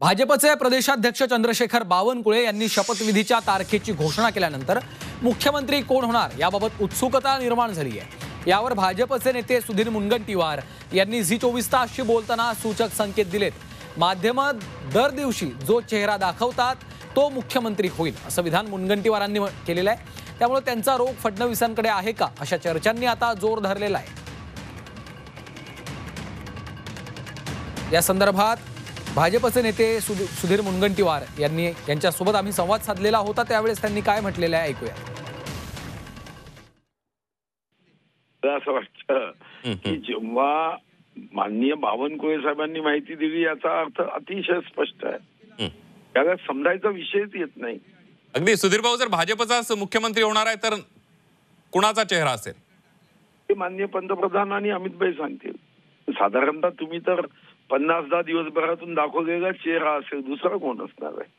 भाजपचे प्रदेशाध्यक्ष चंद्रशेखर बावनकुळे यांनी शपथविधीच्या तारखेची घोषणा केल्यानंतर मुख्यमंत्री कोण होणार याबाबत उत्सुकता निर्माण झाली आहे। यावर भाजपचे नेते सुधीर मुनगंटीवार यांनी झी24 तासशी बोलताना सूचक संकेत दिलेत। माध्यम दर दिवशी जो चेहरा दाखवतात तो मुख्यमंत्री होईल असं विधान मुनगंटीवारांनी केलेलं आहे। त्यामुळे त्यांचा रोग फडणवीसांकडे आहे का अशा चर्चांनी आता जोर धरलेला आहे। या संदर्भात भाजपचे नेते सुधीर मुनगंटीवार यांच्यासोबत आम्ही संवाद साधलेला होता, त्यावेळेस त्यांनी काय म्हटलेलं आहे ऐकूया। असं वाटतं की जेव्हा माननीय बावनकुळे साहेबांनी माहिती दिली याचा अर्थ अतिशय स्पष्ट आहे, त्याला समजायचा विषयच येत नाही। अगदी सुधीर भाऊ, जर भाजपचाच मुख्यमंत्री होणार आहे तर कुणाचा चेहरा असेल? ते माननीय पंतप्रधान आणि अमितभाई सांगतील। साधारणतः तुम्ही तर 50-10 दिवसभरातून दाखवलेला चेहरा असेल, दुसरा कोण असणार आहे?